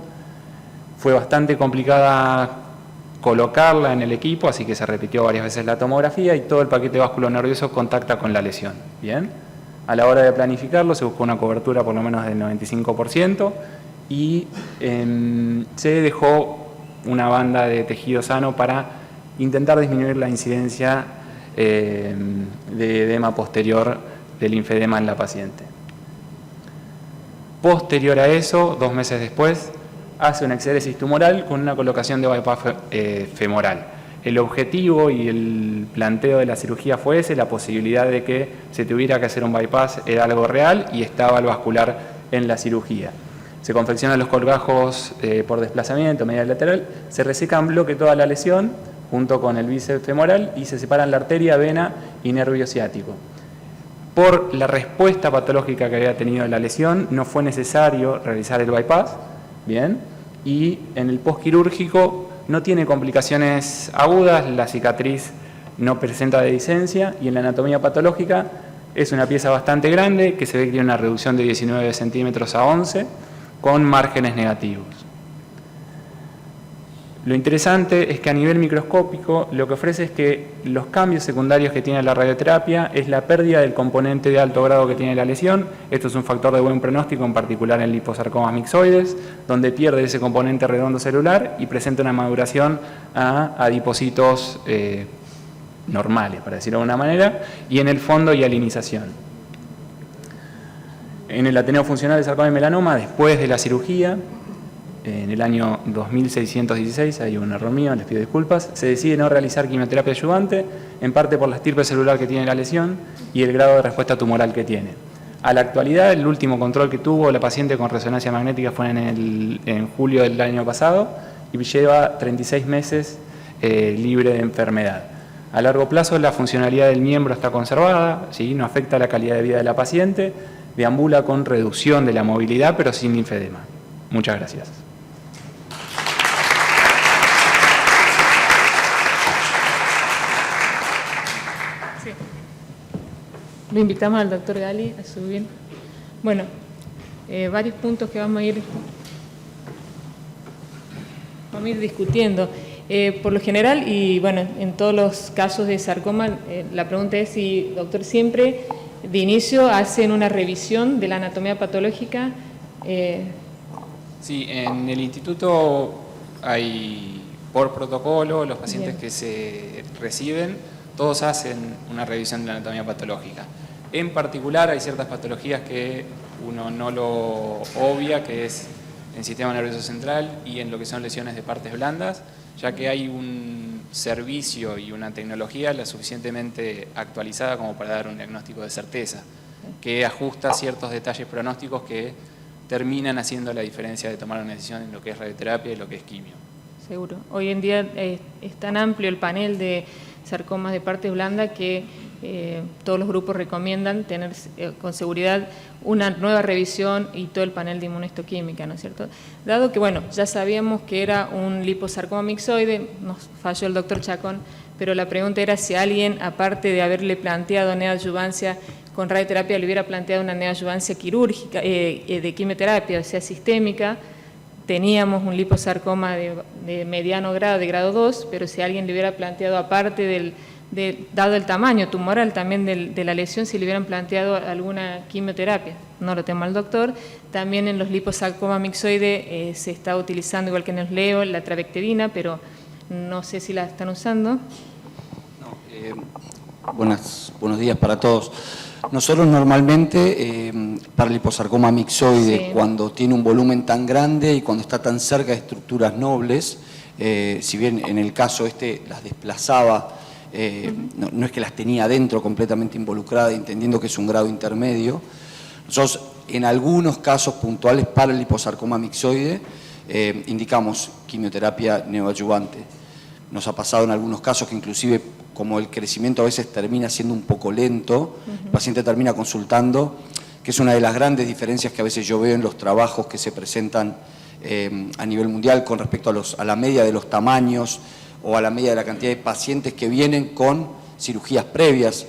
fue bastante complicada colocarla en el equipo, así que se repitió varias veces la tomografía y todo el paquete vasculonervioso contacta con la lesión. Bien, a la hora de planificarlo se buscó una cobertura por lo menos del 95% y se dejó una banda de tejido sano para intentar disminuir la incidencia de edema posterior del linfedema en la paciente. Posterior a eso, 2 meses después, hace una exéresis tumoral con una colocación de bypass femoral. El objetivo y el planteo de la cirugía fue ese, la posibilidad de que se tuviera que hacer un bypass era algo real y estaba el vascular en la cirugía. Se confeccionan los colgajos por desplazamiento medial lateral, se reseca en bloque toda la lesión junto con el bíceps femoral y se separan la arteria, vena y nervio ciático. Por la respuesta patológica que había tenido la lesión, no fue necesario realizar el bypass. Bien, y en el postquirúrgico no tiene complicaciones agudas, la cicatriz no presenta dehiscencia y en la anatomía patológica es una pieza bastante grande que se ve que tiene una reducción de 19 centímetros a 11 con márgenes negativos. Lo interesante es que a nivel microscópico lo que ofrece es que los cambios secundarios que tiene la radioterapia es la pérdida del componente de alto grado que tiene la lesión. Esto es un factor de buen pronóstico, en particular en liposarcomas mixoides, donde pierde ese componente redondo celular y presenta una maduración a adipocitos normales, para decirlo de alguna manera, y en el fondo hialinización. En el Ateneo Funcional de Sarcoma y Melanoma, después de la cirugía, en el año 2616, hay un error mío, les pido disculpas, se decide no realizar quimioterapia adyuvante, en parte por la estirpe celular que tiene la lesión y el grado de respuesta tumoral que tiene. A la actualidad, el último control que tuvo la paciente con resonancia magnética fue en julio del año pasado y lleva 36 meses libre de enfermedad. A largo plazo, la funcionalidad del miembro está conservada, ¿sí? No afecta la calidad de vida de la paciente, deambula con reducción de la movilidad, pero sin linfedema. Muchas gracias. Lo invitamos al doctor Gali a subir. Bueno, varios puntos que vamos a ir discutiendo. Por lo general, y bueno, en todos los casos de sarcoma, la pregunta es si, doctor, siempre de inicio hacen una revisión de la anatomía patológica. Sí, en el instituto hay, por protocolo, los pacientes que se reciben, todos hacen una revisión de la anatomía patológica. En particular, hay ciertas patologías que uno no lo obvia, que es en el sistema nervioso central y en lo que son lesiones de partes blandas, ya que hay un servicio y una tecnología lo suficientemente actualizada como para dar un diagnóstico de certeza, que ajusta ciertos detalles pronósticos que terminan haciendo la diferencia de tomar una decisión en lo que es radioterapia y lo que es quimio. Seguro. Hoy en día es tan amplio el panel de sarcomas de partes blandas que todos los grupos recomiendan tener con seguridad una nueva revisión y todo el panel de inmunohistoquímica, ¿no es cierto? Dado que, bueno, ya sabíamos que era un liposarcoma mixoide, nos falló el doctor Chacón, pero la pregunta era si alguien, aparte de haberle planteado neoadyuvancia con radioterapia, le hubiera planteado una neoadyuvancia quirúrgica, de quimioterapia, o sea, sistémica. Teníamos un liposarcoma de mediano grado, de grado 2, pero si alguien le hubiera planteado, aparte dado el tamaño tumoral también de la lesión, si le hubieran planteado alguna quimioterapia. No lo tengo al doctor. También en los liposarcoma mixoide se está utilizando, igual que en el leo, la trabectedina, pero no sé si la están usando. Buenos días para todos. Nosotros normalmente, para el liposarcoma mixoide, Sí. cuando tiene un volumen tan grande y cuando está tan cerca de estructuras nobles, si bien en el caso las desplazaba, no es que las tenía adentro completamente involucradas, entendiendo que es un grado intermedio, nosotros en algunos casos puntuales para el liposarcoma mixoide indicamos quimioterapia neoadyuvante. Nos ha pasado en algunos casos que inclusive, como el crecimiento a veces termina siendo un poco lento, el paciente termina consultando, que es una de las grandes diferencias que a veces yo veo en los trabajos que se presentan a nivel mundial con respecto a la media de los tamaños o a la media de la cantidad de pacientes que vienen con cirugías previas.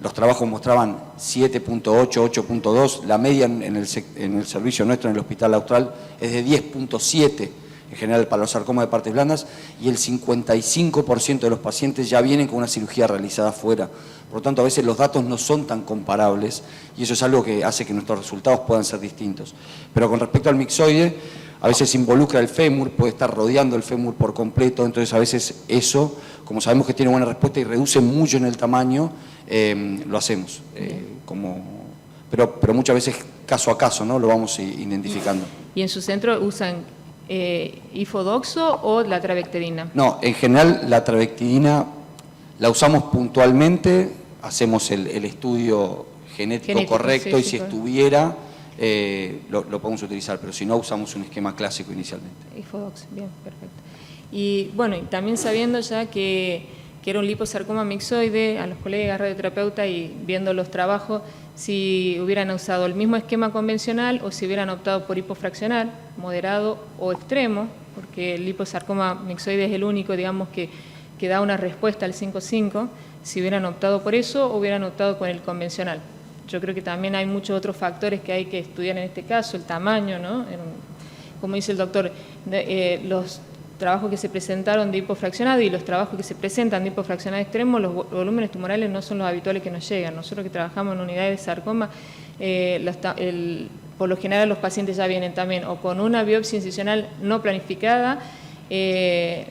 Los trabajos mostraban 7.8, 8.2, la media en el servicio nuestro en el Hospital Austral es de 10.7, en general para los sarcomas de partes blandas, y el 55% de los pacientes ya vienen con una cirugía realizada afuera. Por lo tanto, a veces los datos no son tan comparables y eso es algo que hace que nuestros resultados puedan ser distintos. Pero con respecto al mixoide, a veces involucra el fémur, puede estar rodeando el fémur por completo, entonces a veces eso, como sabemos que tiene buena respuesta y reduce mucho en el tamaño, lo hacemos. Pero muchas veces caso a caso, ¿no? Lo vamos identificando. ¿Y en su centro usan ifodoxo o la trabectedina? No, en general la trabectedina la usamos puntualmente, hacemos el estudio genético correcto, sí, y sí, si correcto. estuviera lo podemos utilizar, pero si no usamos un esquema clásico inicialmente. Ifodoxo, bien, perfecto. Y bueno, y también sabiendo ya que era un liposarcoma mixoide, a los colegas radioterapeutas y viendo los trabajos, si hubieran usado el mismo esquema convencional o si hubieran optado por hipofraccional, moderado o extremo, porque el liposarcoma mixoide es el único, digamos, que da una respuesta al 5-5, si hubieran optado por eso o hubieran optado con el convencional. Yo creo que también hay muchos otros factores que hay que estudiar en este caso, el tamaño, ¿no? Como dice el doctor, los trabajos que se presentaron de hipofraccionado y los trabajos que se presentan de hipofraccionado extremo, los volúmenes tumorales no son los habituales que nos llegan. Nosotros que trabajamos en unidades de sarcoma, por lo general los pacientes ya vienen también o con una biopsia incisional no planificada,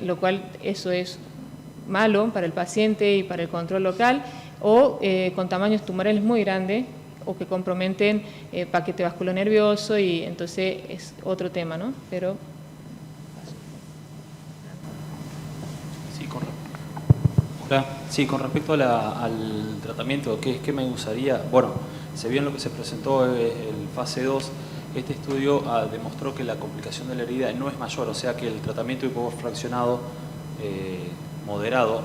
lo cual eso es malo para el paciente y para el control local, o con tamaños tumorales muy grandes o que comprometen paquete vasculonervioso, y entonces es otro tema, ¿no? Pero Sí, con respecto al tratamiento, ¿qué me usaría? Bueno, se vio en lo que se presentó el fase 2, este estudio demostró que la complicación de la herida no es mayor, o sea que el tratamiento hipofraccionado moderado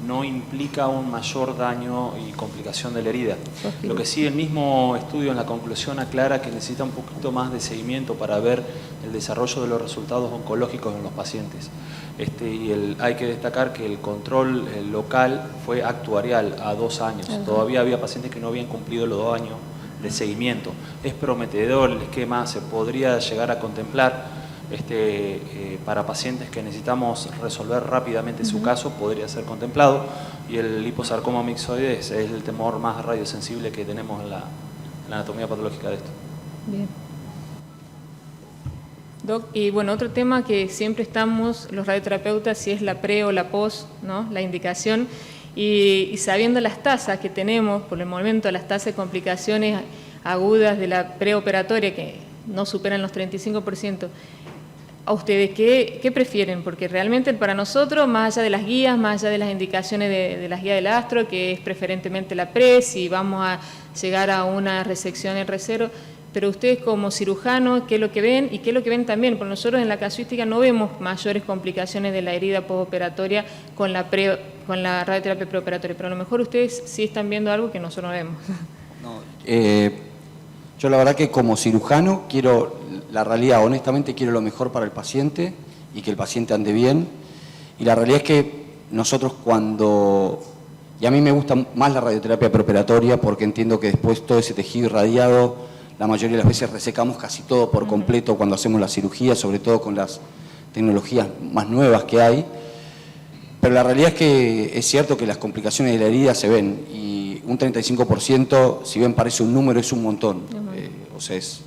no implica un mayor daño y complicación de la herida. Lo que sí, el mismo estudio en la conclusión aclara que necesita un poquito más de seguimiento para ver el desarrollo de los resultados oncológicos en los pacientes. Hay que destacar que el control local fue actuarial a 2 años. Todavía había pacientes que no habían cumplido los 2 años de seguimiento. Es prometedor el esquema, se podría llegar a contemplar para pacientes que necesitamos resolver rápidamente su caso, podría ser contemplado, y el liposarcoma mixoide es el tumor más radiosensible que tenemos en la anatomía patológica de esto. bien. Doc, y bueno, otro tema que siempre estamos los radioterapeutas, si es la pre o la post, ¿no? La indicación, y sabiendo las tasas que tenemos, por el momento las tasas de complicaciones agudas de la preoperatoria que no superan los 35%, ¿a ustedes qué prefieren? Porque realmente para nosotros, más allá de las guías, más allá de las indicaciones de las guías del astro, que es preferentemente la pre, si vamos a llegar a una resección R0, pero ustedes como cirujanos, ¿qué es lo que ven y qué es lo que ven también? Porque nosotros en la casuística no vemos mayores complicaciones de la herida postoperatoria con la radioterapia preoperatoria, pero a lo mejor ustedes sí están viendo algo que nosotros no vemos. Yo la verdad que como cirujano la realidad, honestamente quiero lo mejor para el paciente y que el paciente ande bien. Y la realidad es que nosotros y a mí me gusta más la radioterapia preoperatoria porque entiendo que después todo ese tejido irradiado, la mayoría de las veces resecamos casi todo por completo cuando hacemos la cirugía, sobre todo con las tecnologías más nuevas que hay. Pero la realidad es que es cierto que las complicaciones de la herida se ven y un 35%, si bien parece un número, es un montón. O sea, es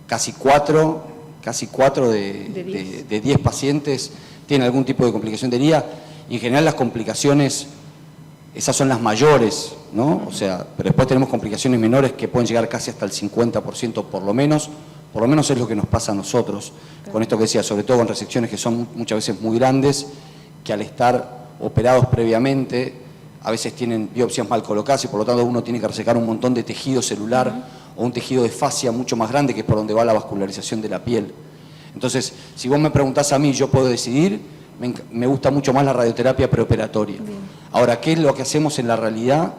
casi 4 de 10 pacientes tienen algún tipo de complicación de herida y en general las complicaciones, esas son las mayores, ¿no? O sea, pero después tenemos complicaciones menores que pueden llegar casi hasta el 50% por lo menos es lo que nos pasa a nosotros, con esto que decía, sobre todo con resecciones que son muchas veces muy grandes, que al estar operados previamente, a veces tienen biopsias mal colocadas y por lo tanto uno tiene que resecar un montón de tejido celular o un tejido de fascia mucho más grande que es por donde va la vascularización de la piel. Entonces, si vos me preguntás a mí, yo puedo decidir, me gusta mucho más la radioterapia preoperatoria. Ahora, ¿qué es lo que hacemos en la realidad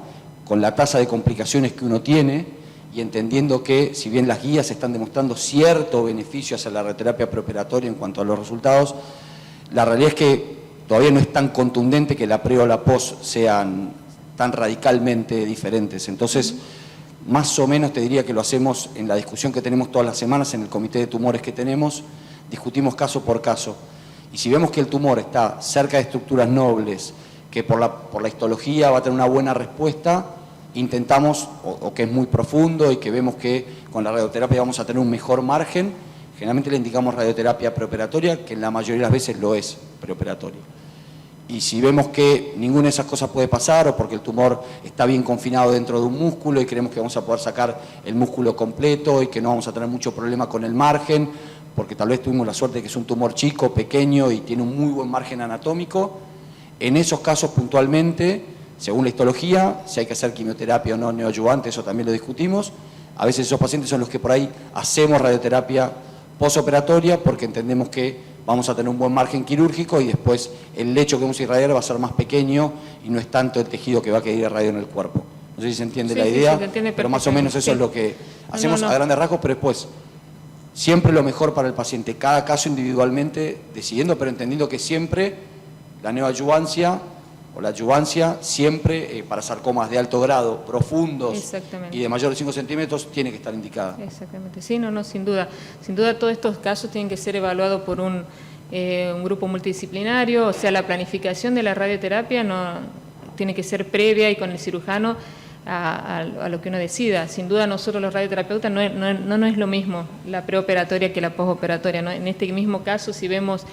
con la tasa de complicaciones que uno tiene y entendiendo que, si bien las guías están demostrando cierto beneficio hacia la radioterapia preoperatoria en cuanto a los resultados, la realidad es que todavía no es tan contundente que la pre o la post sean tan radicalmente diferentes. Entonces, más o menos te diría que lo hacemos en la discusión que tenemos todas las semanas en el comité de tumores que tenemos, discutimos caso por caso. Y si vemos que el tumor está cerca de estructuras nobles, que por la histología va a tener una buena respuesta, intentamos, o que es muy profundo y que vemos que con la radioterapia vamos a tener un mejor margen, generalmente le indicamos radioterapia preoperatoria, que en la mayoría de las veces lo es preoperatoria. Y si vemos que ninguna de esas cosas puede pasar, o porque el tumor está bien confinado dentro de un músculo y creemos que vamos a poder sacar el músculo completo y que no vamos a tener mucho problema con el margen, porque tal vez tuvimos la suerte de que es un tumor chico, pequeño y tiene un muy buen margen anatómico, en esos casos puntualmente, según la histología, si hay que hacer quimioterapia o no neoadyuvante, eso también lo discutimos. A veces esos pacientes son los que por ahí hacemos radioterapia postoperatoria porque entendemos que vamos a tener un buen margen quirúrgico y después el lecho que vamos a irradiar va a ser más pequeño y no es tanto el tejido que va a quedar irradiado en el cuerpo. No sé si se entiende la idea, pero más o menos eso es lo que hacemos a grandes rasgos, pero después siempre lo mejor para el paciente, cada caso individualmente decidiendo, pero entendiendo que siempre la neoadyuvancia o la adyuvancia siempre para sarcomas de alto grado, profundos y de mayor de 5 centímetros tiene que estar indicada. Exactamente, sí, no, sin duda. Sin duda todos estos casos tienen que ser evaluados por un grupo multidisciplinario, o sea, la planificación de la radioterapia no tiene que ser previa y con el cirujano a lo que uno decida. Sin duda nosotros los radioterapeutas no es lo mismo la preoperatoria que la postoperatoria, ¿no? En este mismo caso, si vemos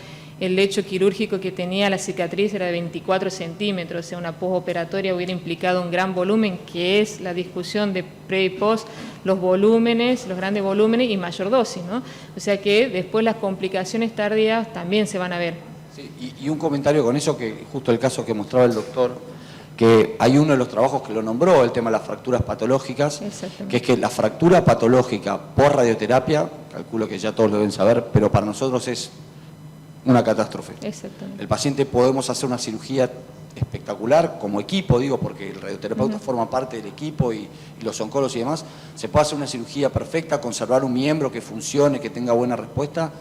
el lecho quirúrgico que tenía la cicatriz era de 24 centímetros, o sea, una postoperatoria hubiera implicado un gran volumen, que es la discusión de pre y post, los volúmenes, los grandes volúmenes y mayor dosis, ¿no? O sea que después las complicaciones tardías también se van a ver. Sí, y un comentario con eso, que justo el caso que mostraba el doctor, que hay uno de los trabajos que lo nombró, el tema de las fracturas patológicas, que es que la fractura patológica por radioterapia, calculo que ya todos lo deben saber, pero para nosotros es una catástrofe. Exactamente. El paciente podemos hacer una cirugía espectacular como equipo, digo, porque el radioterapeuta forma parte del equipo y los oncólogos y demás. Se puede hacer una cirugía perfecta, conservar un miembro que funcione, que tenga buena respuesta,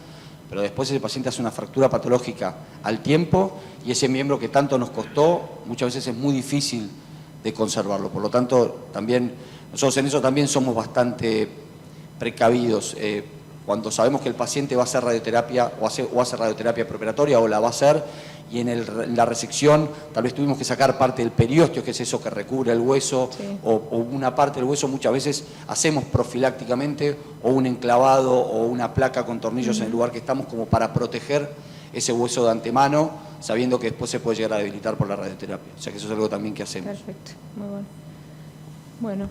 pero después ese paciente hace una fractura patológica al tiempo y ese miembro que tanto nos costó, muchas veces es muy difícil de conservarlo. Por lo tanto, también nosotros en eso también somos bastante precavidos. Cuando sabemos que el paciente va a hacer radioterapia o hace radioterapia preoperatoria o la va a hacer y en la resección tal vez tuvimos que sacar parte del periósteo, que es eso que recubre el hueso, o una parte del hueso, muchas veces hacemos profilácticamente o un enclavado o una placa con tornillos en el lugar que estamos como para proteger ese hueso de antemano, sabiendo que después se puede llegar a debilitar por la radioterapia. O sea que eso es algo también que hacemos. Perfecto, muy bueno. Bueno.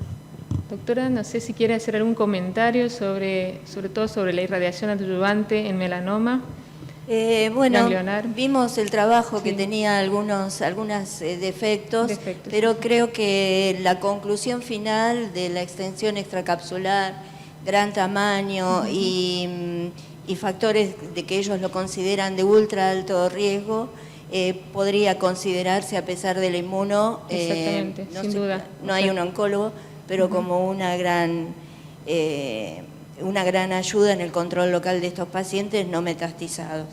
Doctora, no sé si quiere hacer algún comentario sobre todo sobre la irradiación adyuvante en melanoma. Bueno, ganglionar. vimos el trabajo que tenía algunos defectos, pero creo que la conclusión final de la extensión extracapsular gran tamaño y factores de que ellos lo consideran de ultra alto riesgo, podría considerarse, a pesar del inmuno, Exactamente, sin duda. No hay un oncólogo, pero como una gran ayuda en el control local de estos pacientes no metastizados.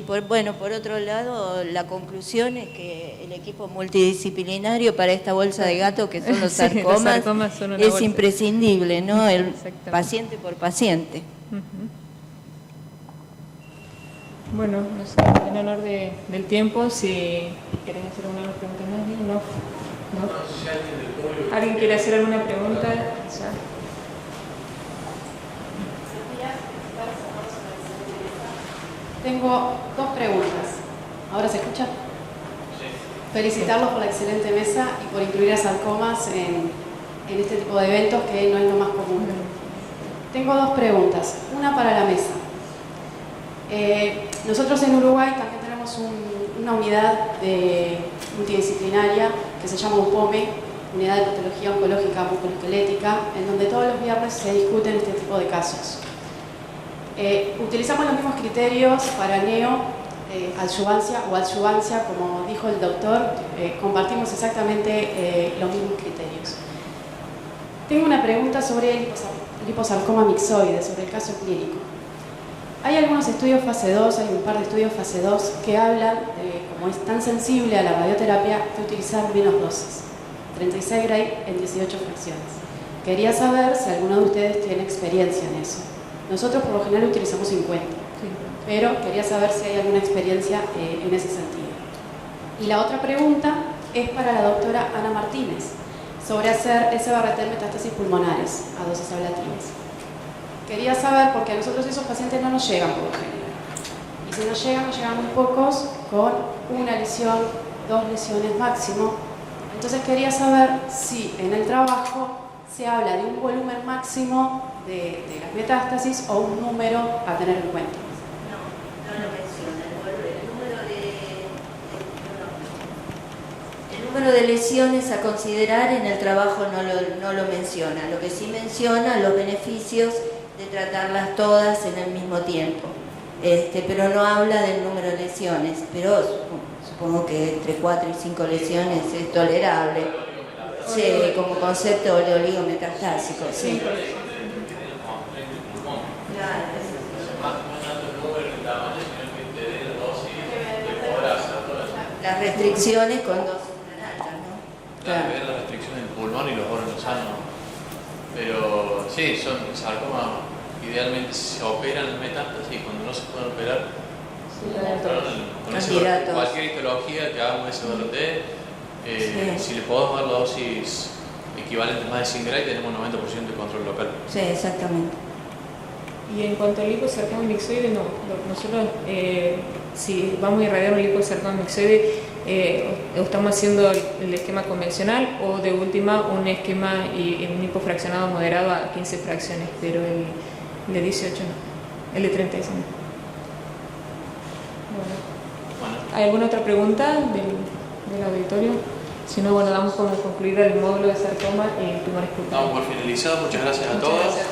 Por otro lado, la conclusión es que el equipo multidisciplinario para esta bolsa de gato, que son los Sí, los sarcomas, sarcomas son una es bolsa. imprescindible, ¿no? Exactamente. Paciente por paciente. Bueno, no sé, en honor del tiempo, si querés hacer alguna pregunta más, ¿bien? ¿No? ¿No? ¿Alguien quiere hacer alguna pregunta? Ya. Tengo dos preguntas. ¿Ahora se escucha? Sí. Felicitarlos por la excelente mesa y por incluir a sarcomas en este tipo de eventos, que no es lo más común. Tengo dos preguntas. Una para la mesa. Nosotros en Uruguay también tenemos una unidad multidisciplinaria que se llama UPOME, Unidad de Patología Oncológica Musculoesquelética, en donde todos los viernes se discuten este tipo de casos. Utilizamos los mismos criterios para adyuvancia o adyuvancia, como dijo el doctor, compartimos exactamente los mismos criterios. Tengo una pregunta sobre el liposarcoma mixoide, sobre el caso clínico. Hay algunos estudios fase 2, hay un par de estudios fase 2 que hablan de, como es tan sensible a la radioterapia, de utilizar menos dosis, 36 Gray en 18 fracciones. Quería saber si alguno de ustedes tiene experiencia en eso. Nosotros por lo general utilizamos 50, pero quería saber si hay alguna experiencia en ese sentido. Y la otra pregunta es para la doctora Ana Martínez, sobre hacer SBRT en metástasis pulmonares a dosis ablativas. Quería saber, porque a nosotros esos pacientes no nos llegan por lo general. Y si nos llegan muy pocos, con una lesión, 2 lesiones máximo. Entonces quería saber si en el trabajo se habla de un volumen máximo de las metástasis o un número a tener en cuenta. No lo menciona. El número de lesiones a considerar en el trabajo no lo menciona. Lo que sí menciona los beneficios de tratarlas todas en el mismo tiempo. Pero no habla del número de lesiones. Pero supongo que entre 4 y 5 lesiones es tolerable. Sí, como concepto oligometastásico, sí. Las restricciones con dosis tan altas, ¿no? Claro, ver las restricciones del pulmón y los órganos sanos. Pero sí, son sarcomas, idealmente se operan en metástasis y cuando no se pueden operar, con cualquier histología que hagamos SBRT, si le podemos dar la dosis equivalente a más de 100 Gray, tenemos 90% de control local. Sí, exactamente. Y en cuanto al liposarcoma mixoide, no. Nosotros, si vamos a irradiar un liposarcoma mixoide, o estamos haciendo el esquema convencional o de última un esquema y un hipofraccionado moderado a 15 fracciones, pero el de 18 no, el de 36 no. Bueno. ¿Hay alguna otra pregunta del auditorio? Si no, bueno, damos como concluir el módulo de sarcoma y tumores cutaneos. Damos por finalizado, muchas gracias a todos. Gracias.